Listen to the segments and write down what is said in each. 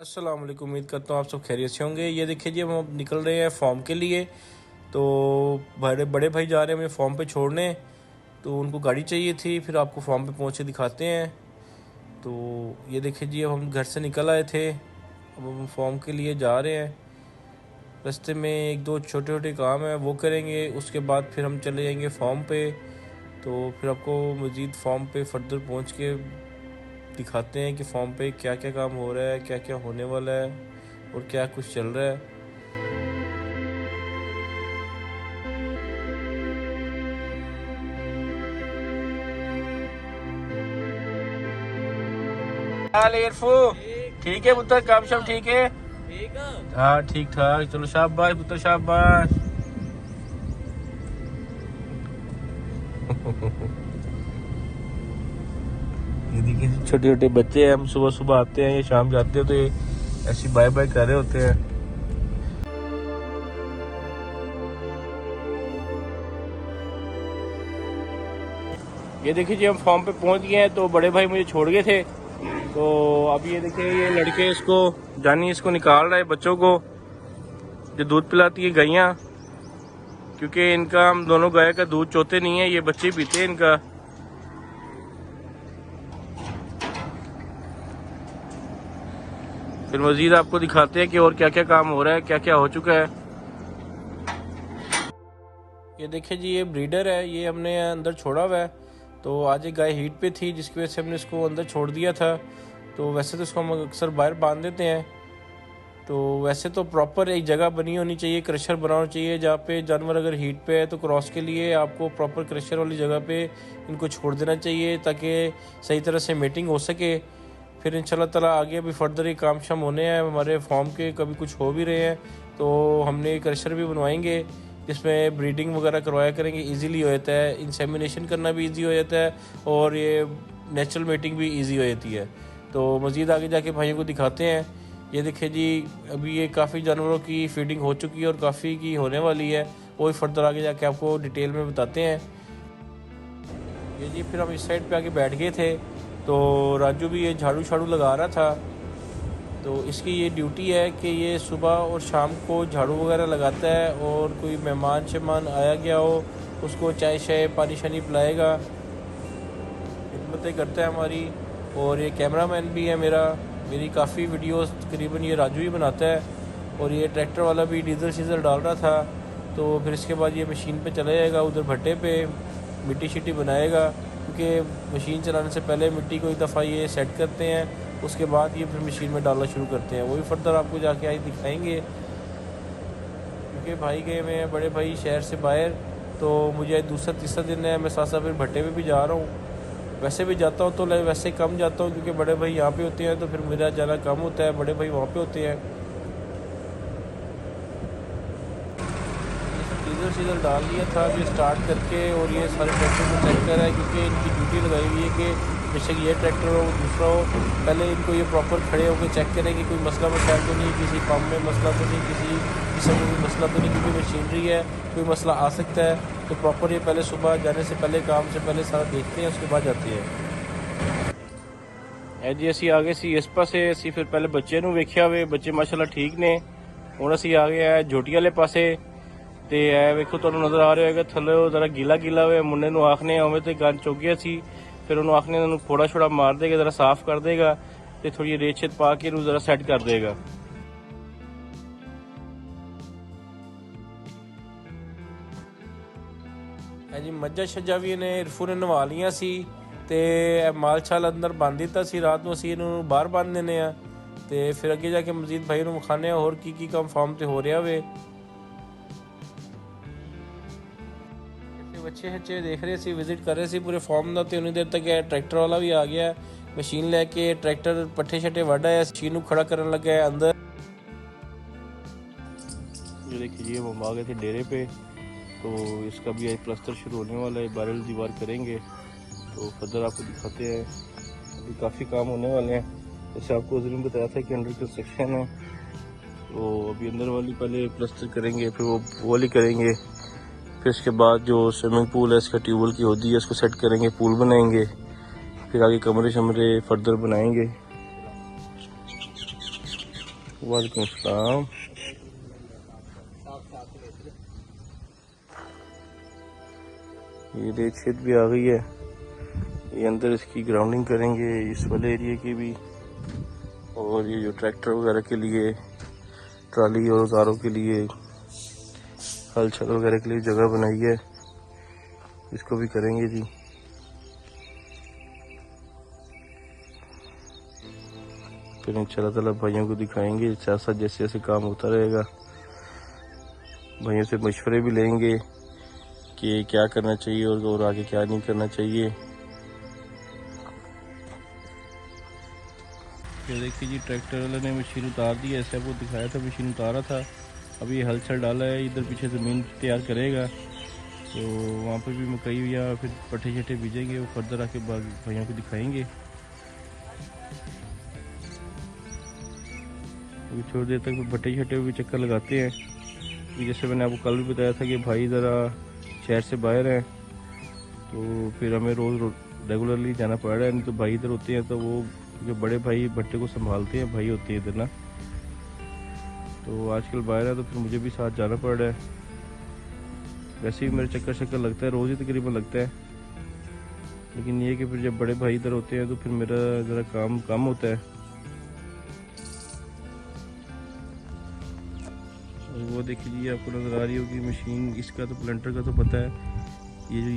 अस्सलाम वालेकुम। उम्मीद करता हूँ आप सब खैरियत से होंगे। ये देखिए जी, हम अब निकल रहे हैं फॉर्म के लिए। तो बड़े बड़े भाई जा रहे हैं हमें फॉर्म पे छोड़ने। तो उनको गाड़ी चाहिए थी, फिर आपको फॉर्म पे पहुँच के दिखाते हैं। तो ये देखिए जी, अब हम घर से निकल आए थे, अब हम फॉर्म के लिए जा रहे हैं। रास्ते में एक दो छोटे छोटे काम हैं, वो करेंगे। उसके बाद फिर हम चले जाएंगे फॉर्म पे। तो फिर आपको मज़ीद फॉर्म पे फर्दर पहुँच के दिखाते हैं कि फॉर्म पे क्या क्या काम हो रहा है, क्या क्या होने वाला है और क्या कुछ चल रहा है। हाल इरफू ठीक है पुत्र, काम शाम ठीक है? हाँ ठीक ठाक, चलो शाबाश पुत्र शाबाश। ये देखिए छोटे छोटे बच्चे हैं, हम सुबह सुबह आते हैं, ये शाम जाते हैं, तो ये ऐसी बाय बाय कर रहे होते हैं। ये देखिए जी, हम फॉर्म पे पहुंच गए हैं। तो बड़े भाई मुझे छोड़ गए थे। तो अब ये देखिए, ये लड़के इसको जानी इसको निकाल रहा है, बच्चों को जो दूध पिलाती है गैया, क्योंकि इनका हम दोनों गाय का दूध चोते नहीं है, ये बच्चे पीते हैं इनका। फिर मजीद आपको दिखाते हैं कि और क्या क्या काम हो रहा है, क्या क्या हो चुका है। ये देखिए जी, ये ब्रीडर है, ये हमने अंदर छोड़ा हुआ है। तो आज एक गाय हीट पे थी, जिसकी वजह से हमने इसको अंदर छोड़ दिया था। तो वैसे तो इसको हम अक्सर बाहर बांध देते हैं। तो वैसे तो प्रॉपर एक जगह बनी होनी चाहिए, क्रशर बना होना चाहिए, जहाँ पे जानवर अगर हीट पे है तो क्रॉस के लिए आपको प्रॉपर क्रशर वाली जगह पे इनको छोड़ देना चाहिए, ताकि सही तरह से मीटिंग हो सके। फिर इंशाल्लाह ताला आगे भी फर्दर ये काम शाम होने हैं हमारे फॉर्म के, कभी कुछ हो भी रहे हैं तो हमने क्रशर भी बनवाएंगे, जिसमें ब्रीडिंग वगैरह करवाया करेंगे। इजीली हो जाता है, इंसेमिनेशन करना भी इजी हो जाता है और ये नेचुरल मीटिंग भी इजी हो जाती है। तो मज़ीद आगे जाके भाइयों को दिखाते हैं। ये देखिए जी, अभी ये काफ़ी जानवरों की फीडिंग हो चुकी है और काफ़ी की होने वाली है, वो फर्दर आगे जाके आपको डिटेल में बताते हैं। ये जी, फिर हम इस साइड पे आके बैठ गए थे। तो राजू भी ये झाड़ू झाड़ू लगा रहा था। तो इसकी ये ड्यूटी है कि ये सुबह और शाम को झाड़ू वगैरह लगाता है, और कोई मेहमान शेमान आया गया हो उसको चाय शाय पानी शानी पिलाएगा, खिदमतें करता है हमारी। और ये कैमरामैन भी है मेरी काफ़ी वीडियोस तकरीबन ये राजू ही बनाता है। और ये ट्रैक्टर वाला भी डीजल शीजल डाल रहा था। तो फिर इसके बाद ये मशीन पे चला जाएगा, उधर भट्टे पे मिट्टी शिट्टी बनाएगा, क्योंकि मशीन चलाने से पहले मिट्टी को एक दफ़ा ये सेट करते हैं, उसके बाद ये फिर मशीन में डालना शुरू करते हैं। वही फर्दर आपको जाके आज दिखाएंगे, क्योंकि भाई गए हुए हैं बड़े भाई शहर से बाहर। तो मुझे दूसरा तीसरा दिन है, मैं साथ साथ फिर भट्टे पे भी जा रहा हूँ। वैसे भी जाता हूँ तो वैसे कम जाता हूँ, क्योंकि बड़े भाई यहाँ पे होते हैं, तो फिर मेरा जाना कम होता है, बड़े भाई वहाँ पे होते हैं। ये सब डीजल शीजल डाल दिया था अभी स्टार्ट करके, और ये सारे ट्रैक्टर को चेक कर रहा है, क्योंकि इनकी ड्यूटी लगाई हुई है कि बेशक ये ट्रैक्टर हो दूसरा हो, पहले इनको ये प्रॉपर खड़े होकर चेक करें कि कोई मसला मसाइल तो नहीं, किसी पंप में मसला तो नहीं, किसी किस्म में कोई मसला तो नहीं, क्योंकि मशीनरी है, कोई मसला आ सकता है। तो प्रॉपर ये पहले सुबह जाने से पहले, काम से पहले सारा देखते हैं, उसके बाद जाते हैं। जी असी आ गए सी इस पासे, असी फिर पहले बच्चे ਨੂੰ ਵੇਖਿਆ ਵੇ, ਬੱਚੇ ਮਾਸ਼ਾਅੱਲਾ ਠੀਕ ਨੇ। ਹੁਣ ਅਸੀਂ ਆ ਗਏ ਆ ਝੋਟੀ ਵਾਲੇ ਪਾਸੇ। ਤੇ ਇਹ ਵੇਖੋ, ਤੁਹਾਨੂੰ ਨਜ਼ਰ ਆ ਰਿਹਾ ਹੋਵੇਗਾ ਥੱਲੇ ਜ਼ਰਾ ਗੀਲਾ ਗੀਲਾ ਵੇ। ਮੁੰਡੇ ਨੂੰ ਆਖਨੇ ਉਵੇਂ ਤੇ ਗੰਦ ਚੁੱਕ ਗਿਆ ਸੀ, ਫਿਰ ਉਹਨੂੰ ਆਖਨੇ ਉਹਨੂੰ ਥੋੜਾ ਛੋੜਾ ਮਾਰ ਦੇਗਾ, ਜ਼ਰਾ ਸਾਫ਼ ਕਰ ਦੇਗਾ ਤੇ ਥੋੜੀ ਰੇਤ ਛੇਤ ਪਾ ਕੇ ਇਹਨੂੰ ਜ਼ਰਾ ਸੈੱਟ ਕਰ ਦੇਗਾ। जी मज्जा शज्जा भी इन्हें इरफू ने नवा लिया सी, ਤੇ ਮਾਲ ਛਾਲ ਅੰਦਰ ਬੰਨ ਦਿੱਤਾ ਸੀ। ਰਾਤ ਨੂੰ ਅਸੀਂ ਇਹਨੂੰ ਬਾਹਰ ਬੰਨ ਦਿੰਦੇ ਆ, ਤੇ ਫਿਰ ਅੱਗੇ ਜਾ ਕੇ ਮਜ਼ੀਦ ਭਾਈ ਨੂੰ ਵਿਖਾਣੇ ਆ ਹੋਰ ਕੀ ਕੀ ਕੰਮ ਫਾਰਮ ਤੇ ਹੋ ਰਿਹਾ ਵੇ। ਬੱਚੇ ਬੱਚੇ ਦੇਖ ਰਹੇ ਸੀ, ਵਿਜ਼ਿਟ ਕਰ ਰਹੇ ਸੀ ਪੂਰੇ ਫਾਰਮ ਦਾ। ਤੇ ਉਨੀ ਦੇਰ ਤੱਕ ਇਹ ਟਰੈਕਟਰ ਵਾਲਾ ਵੀ ਆ ਗਿਆ, ਮਸ਼ੀਨ ਲੈ ਕੇ ट्रैक्टर पट्ठे शट्ठे ਵੱਢ आया, मशीन को खड़ा करने लगा है अंदर। ये देखिए, हम आ गए थे डेरे पे। तो इसका भी आज प्लास्टर शुरू होने वाला है, बैरल दीवार करेंगे। तो फर्दर आपको दिखाते हैं, अभी काफ़ी काम होने वाले हैं। जैसे आपको उस दिन बताया था कि अंडर कंस्ट्रक्शन है, तो अभी अंदर वाली पहले प्लास्टर करेंगे, फिर वो वाली करेंगे, फिर उसके बाद जो स्विमिंग पूल है इसका ट्यूबवेल की होती है, इसको सेट करेंगे, पूल बनाएंगे, फिर आगे कमरे शमरे फर्दर बनाएंगे। वालेकुम अस्सलाम। ये रेत शेत भी आ गई है। ये अंदर इसकी ग्राउंडिंग करेंगे इस वाले एरिया की भी, और ये जो ट्रैक्टर वगैरह के लिए, ट्राली और औजारों के लिए, हल छल वगैरह के लिए जगह बनाई है, इसको भी करेंगे जी। फिर इंशाल्लाह ताला भाइयों को दिखाएंगे साथ साथ, जैसे जैसे काम होता रहेगा भाइयों से मशवरे भी लेंगे कि क्या करना चाहिए और आगे क्या नहीं करना चाहिए। ये देखिए जी, ट्रैक्टर वाले ने मशीन उतार दी है, ऐसे आपको दिखाया था मशीन उतारा था। अभी हल चल डाला है, इधर पीछे ज़मीन तैयार करेगा, तो वहाँ पर भी मकई या फिर पट्टे शट्टे बीजेंगे, वो फर्दर आके भाइयों को दिखाएंगे। अभी थोड़ी देर तक भट्टे शट्टे भी चक्कर लगाते हैं। जैसे मैंने आपको कल भी बताया था कि भाई ज़रा शहर से बाहर हैं, तो फिर हमें रोज़ रेगुलरली जाना पड़ रहा है। नहीं तो भाई इधर होते हैं, तो वो जो बड़े भाई भट्टे को संभालते हैं भाई होते हैं इधर ना, तो आजकल बाहर है, तो फिर मुझे भी साथ जाना पड़ रहा है। वैसे भी मेरा चक्कर लगता है, रोज़ ही तकरीबन लगता है, लेकिन ये कि फिर जब बड़े भाई इधर होते हैं तो फिर मेरा ज़रा काम कम होता है। वो देखिए जी, आपको नज़र आ रही होगी मशीन, इसका तो प्लंटर का तो पता है।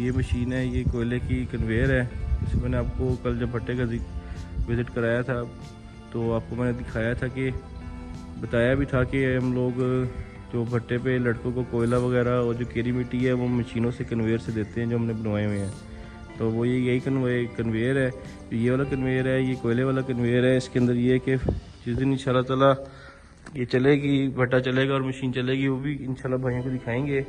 ये मशीन है, ये कोयले की कन्वेयर है। इसे मैंने आपको कल जब भट्टे का विज़िट कराया था, तो आपको मैंने दिखाया था कि बताया भी था कि हम लोग जो भट्टे पे लड़कों को कोयला वगैरह और जो केरी मिट्टी है वो मशीनों से कन्वेयर से देते हैं, जो हमने बनवाए हुए हैं। तो वो यही कन्वेयर है, ये वाला कन्वेयर है, ये कोयले वाला कन्वेयर है। इसके अंदर ये है कि जिस दिन इंशाल्लाह ताला ये चलेगी, भट्टा चलेगा और मशीन चलेगी, वो भी इंशाल्लाह भाइयों को दिखाएंगे।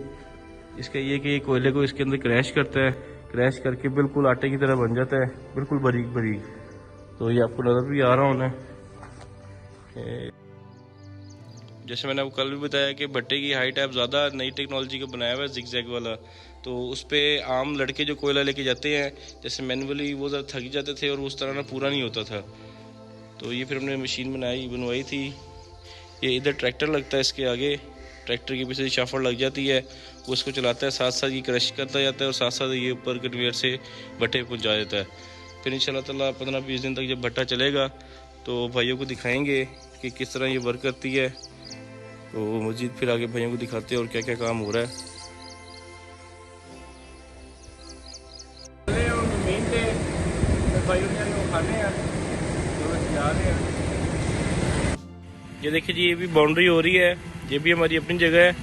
इसका ये कि ये कोयले को इसके अंदर क्रैश करता है, क्रैश करके बिल्कुल आटे की तरह बन जाता है, बिल्कुल बारीक बारीक। तो ये आपको नज़र भी आ रहा होना। जैसे मैंने आपको कल भी बताया कि भट्टे की हाइट है ज़्यादा, नई टेक्नोलॉजी का बनाया हुआ है जिग-जैग वाला, तो उस पर आम लड़के जो कोयला लेके जाते हैं, जैसे मैनुअली वो ज़रा थक जाते थे और उस तरह ना पूरा नहीं होता था। तो ये फिर हमने मशीन बनवाई थी। ये इधर ट्रैक्टर लगता है, इसके आगे ट्रैक्टर के पीछे शाफर लग जाती है, वो इसको चलाता है, साथ साथ ये क्रश करता जाता है और साथ साथ ये ऊपर कन्वेयर से भट्टे पहुंचा देता है। फिर इंशाल्लाह ताला 15-20 दिन तक जब भट्टा चलेगा तो भाइयों को दिखाएंगे कि किस तरह ये वर्क करती है। तो मज़ीद फिर आगे भाइयों को दिखाते हैं और क्या क्या काम हो रहा है। ये देखिए जी, ये भी बाउंड्री हो रही है, ये भी हमारी अपनी जगह है,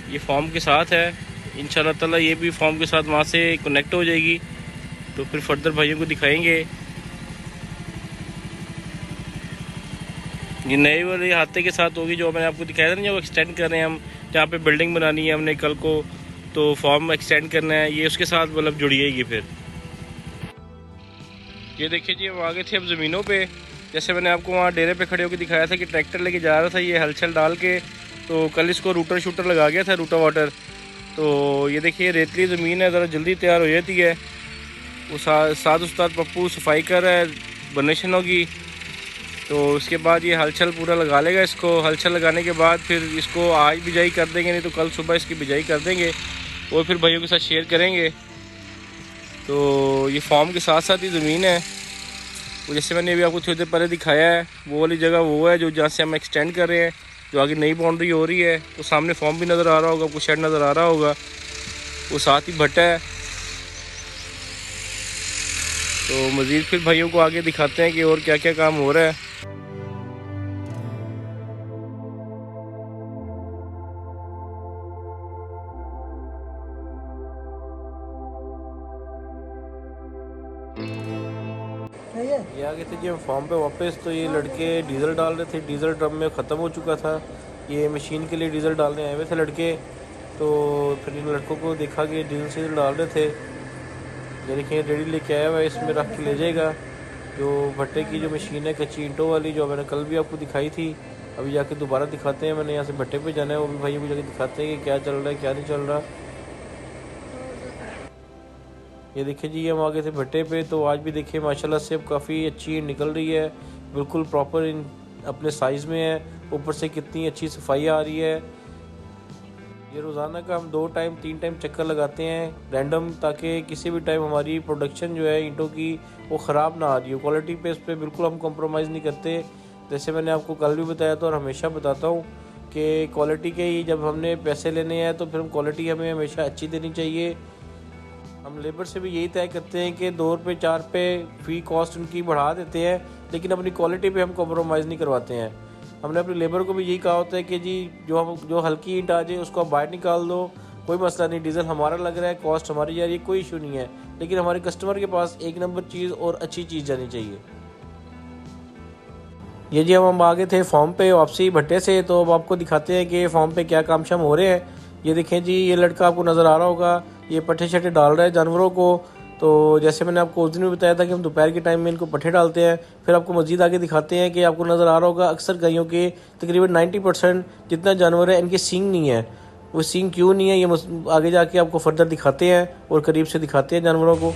ये फॉर्म के साथ है। इंशाल्लाह ताला ये भी फॉर्म के साथ वहाँ से कनेक्ट हो जाएगी, तो फिर फर्दर भाइयों को दिखाएंगे। ये नए वाले हाथे के साथ होगी, जो मैंने आपको दिखाया था ना, जो एक्सटेंड कर रहे हैं हम, जहाँ पे बिल्डिंग बनानी है हमने कल को, तो फॉर्म एक्सटेंड करना है, ये उसके साथ मतलब जुड़िएगी। फिर ये देखिए जी, हम आ गए थे अब ज़मीनों पे। जैसे मैंने आपको वहाँ डेरे पे खड़े होकर दिखाया था कि ट्रैक्टर लेके जा रहा था ये हलचल डाल के, तो कल इसको रूटर शूटर लगा गया था, रूटा वाटर। तो ये देखिए रेतली ज़मीन है, ज़रा जल्दी तैयार हो जाती है। वो साथ उस्ताद पप्पू सफाई कर रहा है, बनशन होगी, तो उसके बाद ये हलचल पूरा लगा लेगा इसको। हलचल लगाने के बाद फिर इसको आज बिजाई कर देंगे, नहीं तो कल सुबह इसकी बिजाई कर देंगे और फिर भाइयों के साथ शेयर करेंगे। तो ये फॉर्म के साथ साथ ही ज़मीन है, वो जैसे मैंने अभी आपको थोड़ी देर पहले दिखाया है, वो वाली जगह वो है जो जहाँ से हम एक्सटेंड कर रहे हैं, जो आगे नई बाउंड्री हो रही है। तो सामने फॉर्म भी नज़र आ रहा होगा, कुछ शेड नज़र आ रहा होगा, वो साथ ही भट्टा है। तो मज़ीद फिर भाइयों को आगे दिखाते हैं कि और क्या क्या काम हो रहा है। ये आ गए थे जी हम फॉर्म पे वापस। तो ये लड़के डीज़ल डाल रहे थे, डीज़ल ड्रम में ख़त्म हो चुका था, ये मशीन के लिए डीज़ल डालने आए हुए थे लड़के। तो फिर इन लड़कों को देखा कि डीज़ल डाल रहे थे। ये देखिए रेडी लेके आया हुआ है, इसमें रख के ले जाएगा। जो भट्टे की जो मशीन है कच्ची ईंटों वाली, जो मैंने कल भी आपको दिखाई थी, अभी जाके दोबारा दिखाते हैं। मैंने यहाँ से भट्टे पे जाना है, वो भी भाइयों को जाके दिखाते हैं कि क्या चल रहा है क्या नहीं चल रहा। ये देखिए जी, हम आ गए थे भट्टे पे। तो आज भी देखिए माशाल्लाह से अब काफ़ी अच्छी निकल रही है, बिल्कुल प्रॉपर इन अपने साइज़ में है। ऊपर से कितनी अच्छी सफाई आ रही है। ये रोज़ाना का हम 2 टाइम 3 टाइम चक्कर लगाते हैं रैंडम, ताकि किसी भी टाइम हमारी प्रोडक्शन जो है ईंटों की वो ख़राब ना आ रही हो। क्वालिटी पे इस पर बिल्कुल हम कॉम्प्रोमाइज़ नहीं करते। जैसे मैंने आपको कल भी बताया था और हमेशा बताता हूँ कि क्वालिटी के ही जब हमने पैसे लेने हैं तो फिर हम क्वालिटी हमें हमेशा अच्छी देनी चाहिए। हम लेबर से भी यही तय करते हैं कि 2 रुपये 4 रुपये फ़ी कॉस्ट उनकी बढ़ा देते हैं, लेकिन अपनी क्वालिटी पे हम कॉम्प्रोमाइज़ नहीं करवाते हैं। हमने अपने लेबर को भी यही कहा होता है कि जी जो हल्की ईंट आ जाए उसको आप बाहर निकाल दो, कोई मसला नहीं, डीजल हमारा लग रहा है, कॉस्ट हमारी जा रही है, कोई इशू नहीं है, लेकिन हमारे कस्टमर के पास एक नंबर चीज़ और अच्छी चीज़ जानी चाहिए। ये जी हम आगे थे फॉर्म पे वापसी भट्टे से, तो अब आपको दिखाते हैं कि फॉर्म पे क्या काम शाम हो रहे हैं। ये देखें जी, ये लड़का आपको नज़र आ रहा होगा, ये पट्ठे शट्ठे डाल रहा है जानवरों को। तो जैसे मैंने आपको उस दिन भी बताया था कि हम दोपहर के टाइम में इनको पट्ठे डालते हैं। फिर आपको मज़ीद आगे दिखाते हैं कि आपको नज़र आ रहा होगा अक्सर गायों के तकरीबन 90% जितना जानवर है इनके सींग नहीं है। वो सींग क्यों नहीं है ये आगे जाके आपको फर्दर दिखाते हैं और करीब से दिखाते हैं जानवरों को।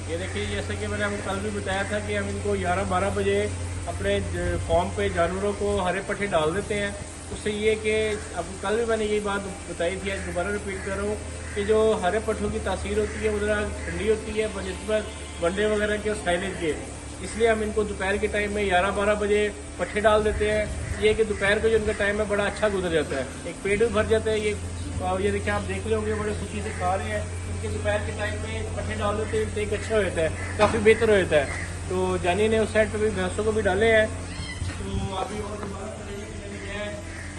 ये देखिए, जैसे कि मैंने आपको कल भी बताया था कि हम इनको 11-12 बजे अपने फॉर्म पे जानवरों को हरे पट्ठे डाल देते हैं। उससे ये कि आपको कल भी मैंने यही बात बताई थी, आज दोबारा रिपीट कर रहा हूँ कि जो हरे पट्ठों की तासीर होती है वो ज़रा ठंडी होती है बनस्बत वनडे वगैरह के और साइलेज के, इसलिए हम इनको दोपहर के टाइम में 11-12 बजे पट्ठे डाल देते हैं। ये कि दोपहर को जो उनका टाइम है बड़ा अच्छा गुजर जाता है, एक पेट भी भर जाता है। ये देखिए, आप देख रहे होंगे बड़े खुशी से खा रहे हैं। उनके दोपहर के टाइम में पट्ठे डाल देते हैं, टेक अच्छा हो जाता है, काफ़ी बेहतर हो जाता है। तो जानी ने उस साइड पर भी भैंसों को भी डाले हैं। तो अभी और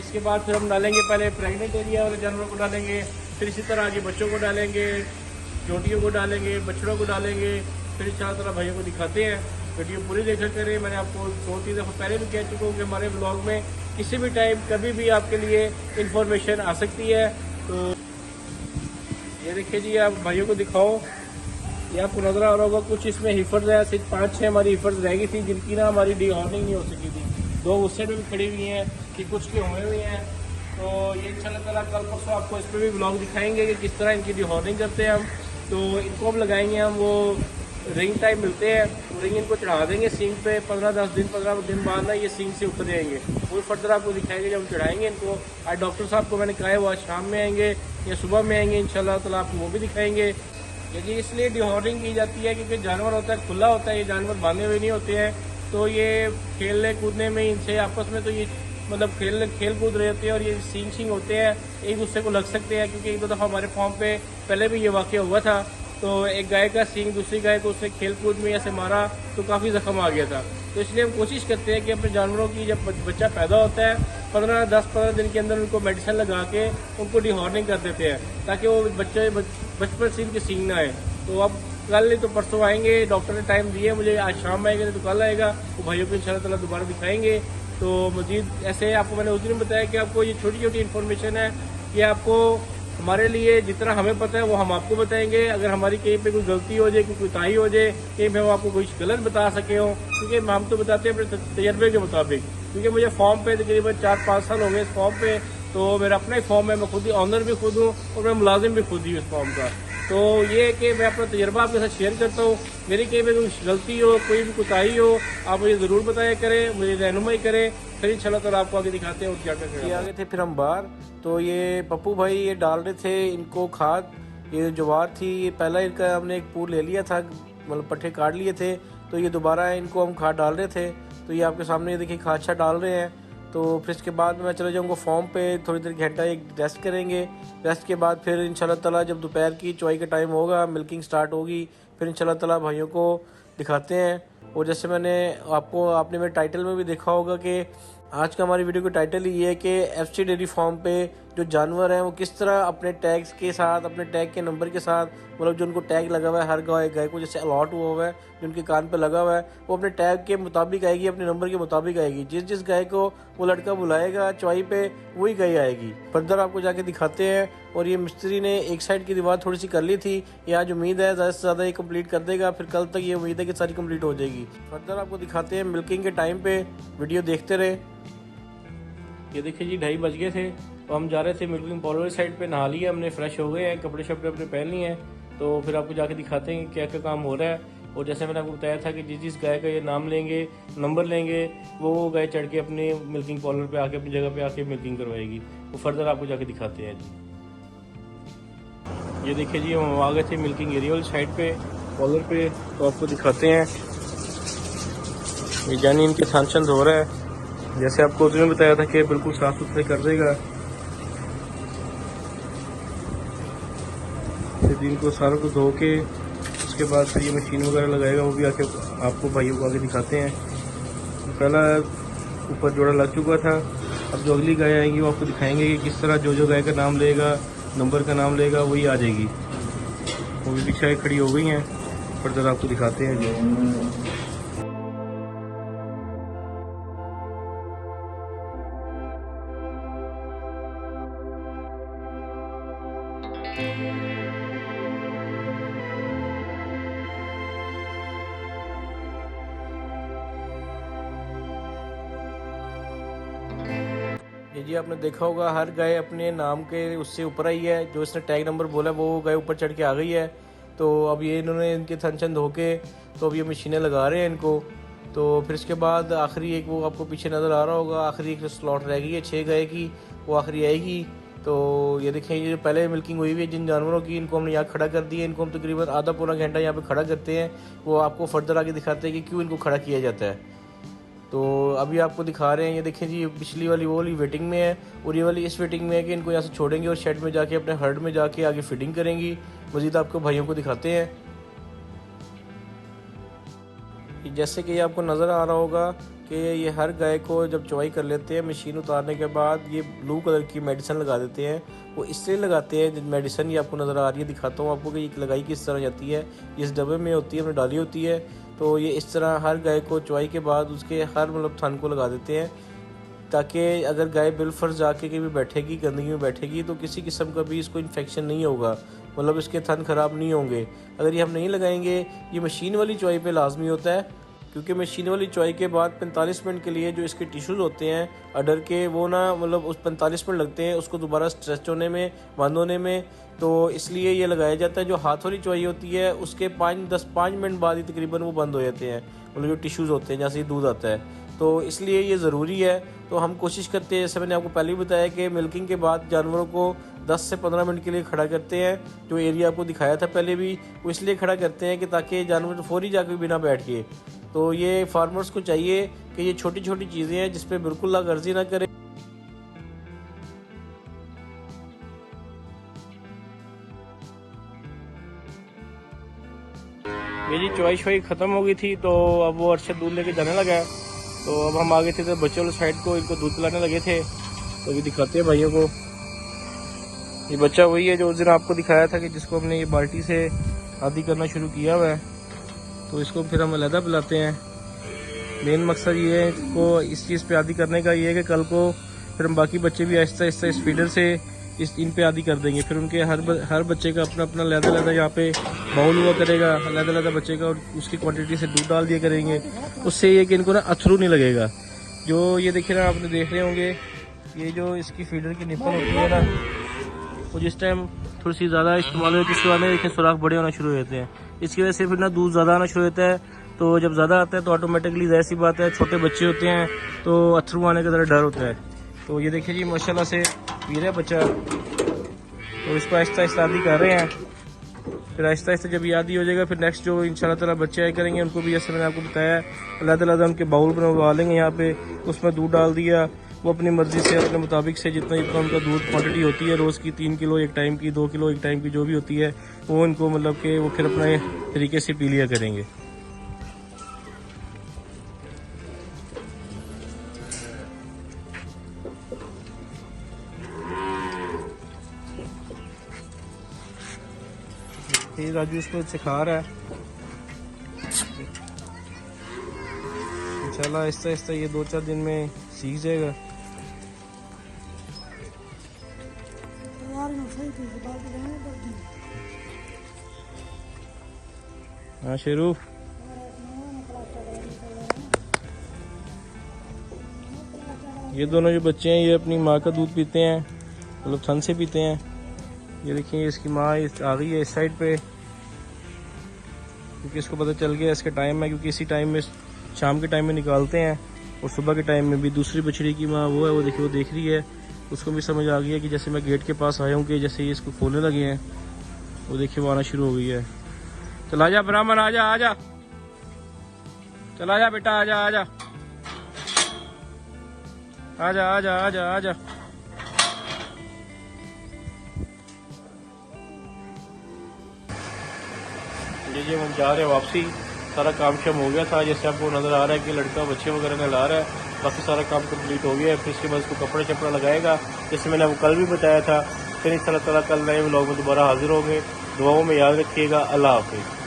इसके बाद फिर हम डालेंगे, पहले प्रेग्नेंट एरिया वाले जानवरों को डालेंगे, फिर इसी तरह आगे बच्चों को डालेंगे, जोटियों को डालेंगे, बछड़ों को डालेंगे। फिर चार तरह भाइयों को दिखाते हैं। वीडियो पूरी देखा करें। मैंने आपको 2-3 दफ़ा पहले भी कह चुका हूँ कि हमारे ब्लॉग में किसी भी टाइम कभी भी आपके लिए इंफॉर्मेशन आ सकती है। तो ये देखिए जी, आप भाइयों को दिखाओ, ये आपको नजर आ रहा होगा कुछ इसमें हिफर्स है, सिर्फ 5-6 हमारी हिफर्स रह गई थी जिनकी ना हमारी डीहॉर्निंग नहीं हो सकी थी। 2 उस साइड में भी खड़ी हुई हैं कि कुछ के हुए हुए हैं। तो ये इंशाल्लाह ताला कल परसों आपको इस पर भी ब्लॉग दिखाएंगे कि किस तरह इनकी डीहॉर्निंग करते हैं हम। तो इनको हम लगाएंगे, हम वो रिंग टाइप मिलते हैं, रिंग इनको चढ़ा देंगे सींग पे। 15 दिन बाद ना ये सींग से उतर जाएंगे। वो फर्दर आपको दिखाएंगे जब हम चढ़ाएंगे इनको। आज डॉक्टर साहब को मैंने कहा है वो आज शाम में आएंगे या सुबह में आएंगे, इंशाल्लाह ताला आपको वो भी दिखाएंगे। ये जी इसलिए डीहॉर्निंग की जाती है क्योंकि जानवर होता है खुला होता है, ये जानवर बांधे हुए नहीं होते हैं। तो ये खेलने कूदने में इनसे आपस में तो ये मतलब खेल कूद रहे होते हैं और ये सींग होते हैं, एक दूसरे को लग सकते हैं। क्योंकि 1-2 दफ़ा हमारे फॉर्म पे पहले भी ये वाक़या हुआ था। तो एक गाय का सींग दूसरी गाय को उसने खेल कूद में ऐसे मारा तो काफ़ी ज़ख्म आ गया था। तो इसलिए हम कोशिश करते हैं कि अपने जानवरों की जब बच्चा पैदा होता है 10-15 दिन के अंदर उनको मेडिसिन लगा के उनको डीहॉर्निंग कर देते हैं ताकि वो बचपन से इनके सींग ना आए। तो अब कल नहीं तो परसों आएंगे, डॉक्टर ने टाइम दिए मुझे, आज शाम में आएंगे तो कल आएगा। वो भाइयों को इंशाल्लाह ताला दोबारा दिखाएंगे। तो मजीद ऐसे आपको मैंने उस दिन बताया कि आपको ये छोटी छोटी इन्फॉर्मेशन है, ये आपको हमारे लिए जितना हमें पता है वो हम आपको बताएंगे। अगर हमारी कहीं पे कोई गलती हो जाए, कोई कोताही हो जाए, कहीं पे हम आपको कोई गलत बता सके हो, क्योंकि हम तो बताते हैं अपने तजर्बे के मुताबिक। क्योंकि मुझे फॉर्म पे तकरीबन 4-5 साल हो गए इस फॉर्म पे, तो मेरा अपना ही फॉर्म है, मैं खुद ही ऑनर भी खुद हूँ और मैं मुलाजिम भी खुद ही इस फॉर्म का। तो ये है कि मैं अपना तजर्बा आपके साथ शेयर करता हूँ। मेरी कहीं पे कोई गलती हो, कोई भी कोताही हो, आप मुझे ज़रूर बताया करें, मुझे रहनुमाई करें, फिर इंशाल्लाह ताला आपको आगे दिखाते हैं और क्या करते हैं। ये आगे थे फिर हम बाहर, तो ये पप्पू भाई ये डाल रहे थे इनको खाद। ये ज्वार थी, ये पहला इनका हमने एक पूर ले लिया था, मतलब पट्ठे काट लिए थे, तो ये दोबारा इनको हम खाद डाल रहे थे। तो ये आपके सामने देखिए खाद अच्छा डाल रहे हैं। तो फिर इसके बाद मैं चले जाऊँगा फॉर्म पे, थोड़ी देर घंटा एक रेस्ट करेंगे। रेस्ट के बाद फिर इंशाल्लाह ताला जब दोपहर की चवाई का टाइम होगा, मिल्किंग स्टार्ट होगी, फिर इंशाल्लाह ताला भाइयों को दिखाते हैं। और जैसे आपने मेरे टाइटल में भी देखा होगा कि आज का हमारी वीडियो का टाइटल ही है कि एफसी डेयरी फार्म पे जो जानवर हैं वो किस तरह अपने टैग्स के साथ, अपने टैग के नंबर के साथ, मतलब जो उनको टैग लगा हुआ है हर गाय को जैसे अलॉट हुआ है, जो उनके कान पे लगा हुआ है, वो अपने टैग के मुताबिक आएगी, अपने नंबर के मुताबिक आएगी। जिस गाय को वो लड़का बुलाएगा चवाई पे वही गाय आएगी। फर्दर आपको जाके दिखाते हैं। और ये मिस्त्री ने एक साइड की दीवार थोड़ी सी कर ली थी, ये आज उम्मीद है ज़्यादा से ज़्यादा ये कंप्लीट कर देगा, फिर कल तक ये उम्मीद है कि सारी कंप्लीट हो जाएगी। फर्दर आपको दिखाते हैं मिल्किंग के टाइम पे, वीडियो देखते रहे। ये देखिए जी 2:30 बज गए थे, तो हम जा रहे थे मिल्किंग पार्लर साइड पे, नहा लिए हमने, फ्रेश हो गए हैं, कपड़े शपड़े अपने पहन लिए हैं। तो फिर आपको जाके दिखाते हैं क्या क्या काम हो रहा है। और जैसे मैंने आपको बताया था कि जिस गाय का ये नाम लेंगे, नंबर लेंगे, वो गाय चढ़ के अपने मिल्किंग पार्लर पे आके अपनी जगह पे आके मिल्किंग करवाएगी। वो फर्दर आपको जाके दिखाते हैं जी। ये देखिए जी, हम आ गए थे मिल्किंग एरिया वाली साइड पे, कॉलर पे, तो आपको दिखाते हैं। ये जानी इनके थान हो रहा है, जैसे आपको उसने बताया था कि बिल्कुल साफ सुथरे कर देगा। फिर इनको सारों को धो के उसके बाद फिर ये मशीन वगैरह लगाएगा, वो भी आके आपको भाइयों को आगे दिखाते हैं। पहला ऊपर जोड़ा लग चुका था, अब जो अगली गाय आएंगी वो आपको दिखाएंगे कि किस तरह जो गाय का नाम लेगा, नंबर का नाम लेगा, वही आ जाएगी। वो भी पीछे खड़ी हो गई हैं, पर जरा आपको दिखाते हैं जो। ये जी आपने देखा होगा, हर गाय अपने नाम के उससे ऊपर आई है। जो इसने टैग नंबर बोला वो गाय ऊपर चढ़ के आ गई है। तो अब ये इन्होंने इनके थन धो के, तो अब ये मशीनें लगा रहे हैं इनको। तो फिर इसके बाद आखिरी एक, वो आपको पीछे नज़र आ रहा होगा, आखिरी एक स्लॉट रह गई है 6 गाय की, वो आखिरी आएगी। तो ये देखें, ये जो पहले मिल्किंग हुई हुई है जिन जानवरों की, इनको हमने यहाँ खड़ा कर दिया। इनको हम तकरीबन आधा पौना घंटा यहाँ पे खड़ा करते हैं। वो आपको फर्दर आगे दिखाते हैं कि क्यों इनको खड़ा किया जाता है। तो अभी आपको दिखा रहे हैं, ये देखें जी, पिछली वाली वो वाली वेटिंग में है और ये वाली इस वेटिंग में है कि इनको यहाँ से छोड़ेंगे और शेड में जाके अपने हर्ड में जाके आगे फिटिंग करेंगी। मज़ीद आपको भाइयों को दिखाते हैं। जैसे कि ये आपको नज़र आ रहा होगा कि ये हर गाय को जब चवाई कर लेते हैं, मशीन उतारने के बाद ये ब्लू कलर की मेडिसिन लगा देते हैं। वो इसलिए लगाते हैं, मेडिसिन ये आपको नज़र आ रही है, दिखाता हूँ आपको कि ये लगाई किस तरह जाती है। इस डब्बे में होती है, हमने डाली होती है। तो ये इस तरह हर गाय को चवाई के बाद उसके हर मतलब थन को लगा देते हैं, ताकि अगर गाय बिलफर्ज जाके कहीं भी बैठेगी, गंदगी में बैठेगी, तो किसी किस्म का भी इसको इन्फेक्शन नहीं होगा, मतलब इसके थन ख़राब नहीं होंगे। अगर ये हम नहीं लगाएंगे, ये मशीन वाली चवाई पे लाजमी होता है, क्योंकि मशीन वाली चवाई के बाद 45 मिनट के लिए जो इसके टिश्यूज़ होते हैं अडर के, वो ना मतलब उस 45 मिनट लगते हैं उसको दोबारा स्ट्रेच होने में, बंद होने में। तो इसलिए ये लगाया जाता है। जो हाथ वाली चवाई होती है उसके 5 मिनट बाद ही तकरीबन वो बंद हो जाते हैं, मतलब जो टिश्यूज़ होते हैं जहाँ से दूध आता है। तो इसलिए ये ज़रूरी है। तो हम कोशिश करते हैं, जैसे मैंने आपको पहले ही बताया, कि मिल्किंग के बाद जानवरों को 10 से 15 मिनट के लिए खड़ा करते हैं। जो एरिया आपको दिखाया था पहले भी, वो इसलिए खड़ा करते हैं कि ताकि जानवर फौरी जाकर बिना बैठ के। तो ये फार्मर्स को चाहिए कि ये छोटी छोटी चीज़ें हैं जिस पे बिल्कुल लागर्जी ना करें। मेरी चॉइस शवाई ख़त्म हो गई थी, तो अब वो अरशद दूध लेके जाने लगा है। तो अब हम आगे थे तो बच्चों वाली साइड को, इनको दूध पिलाने लगे थे। तो अभी दिखाते हैं भाइयों को। ये बच्चा वही है जो उस दिन आपको दिखाया था कि जिसको हमने ये बाल्टी से आदि करना शुरू किया हुआ है। तो इसको फिर हम अलहदा पिलाते हैं। मेन मकसद ये है इसको इस चीज़ पे आदि करने का, ये है कि कल को फिर हम बाकी बच्चे भी आहिस्ता आहिस्ता इस फीडर से इन पे आदि कर देंगे। फिर उनके हर बच्चे का अपना अपना अलग यहाँ पे बाउल हुआ करेगा, अलग बच्चे का, और उसकी क्वांटिटी से दूध डाल दिया करेंगे। उससे ये कि इनको ना अथरू नहीं लगेगा। जो ये देखिए ना, आपने देख रहे होंगे, ये जो इसकी फीडर की निपल होती है ना, वो जिस टाइम थोड़ी सी ज़्यादा इस्तेमाल होती है उसके बाद देखिए सुराख बड़े होना शुरू हो जाते हैं। इसकी वजह से फिर ना दूध ज़्यादा आना शुरू होता है। तो जब ज़्यादा आता है तो ऑटोमेटिकली जाहिर सी बात है, छोटे बच्चे होते हैं तो अथरू आने का ज़रा डर होता है। तो ये देखिए जी, माशाल्लाह से पी रहा है बच्चा। तो इसको आहिस्ता आहिस्ता आदि कर रहे हैं। फिर आहिस्ता आहिस्ता जब ये आदि हो जाएगा, फिर नेक्स्ट जो इंशाल्लाह ताला बच्चे आए करेंगे, उनको भी जैसे मैंने आपको बताया, अलग उनके बाउल बनवा लेंगे यहाँ पे, उसमें दूध डाल दिया। वो अपनी मर्ज़ी से, अपने मुताबिक से जितना उनका दूध क्वांटिटी होती है रोज़ की, 3 किलो एक टाइम की, 2 किलो एक टाइम की, जो भी होती है, वो इनको मतलब कि वो फिर अपने तरीके से पी लिया करेंगे। राजू इसको सिखा रहा है। इंशाल्लाह आहिस्ता आहिस्ता ये 2-4 दिन में सीख जाएगा। हाँ शेरू, ये दोनों जो बच्चे हैं ये अपनी माँ का दूध पीते हैं, मतलब थन से पीते हैं। ये देखिए, इसकी माँ आ गई है इस साइड पे। क्योंकि इसको पता चल गया इसके टाइम है, क्योंकि इसी टाइम में शाम के टाइम में निकालते हैं और सुबह के टाइम में भी। दूसरी बछड़ी की माँ वो है, वो देखिए वो देख रही है, उसको भी समझ आ गया कि जैसे मैं गेट के पास आया हूँ कि जैसे ये इसको खोलने लगे हैं, वो देखिए वो आना शुरू हो गई है। चला जा ब्राह्मण, आजा आजा, चला जा बेटा, आजा आजा आजा आजा आजा आजा। जी हम जा रहे हैं वापसी। सारा काम शाम हो गया था, जैसे आपको नज़र आ रहा है कि लड़का बच्चे वगैरह नहला रहा है। बाकी सारा काम कंप्लीट हो गया है। फिर इसके बाद इसको कपड़े चपड़ा लगाएगा, जैसे मैंने आपको कल भी बताया था। फिर इस तरह कल नए व्लॉग में दोबारा हाजिर होंगे। दुआओं में याद रखिएगा। अल्लाह हाफिज़।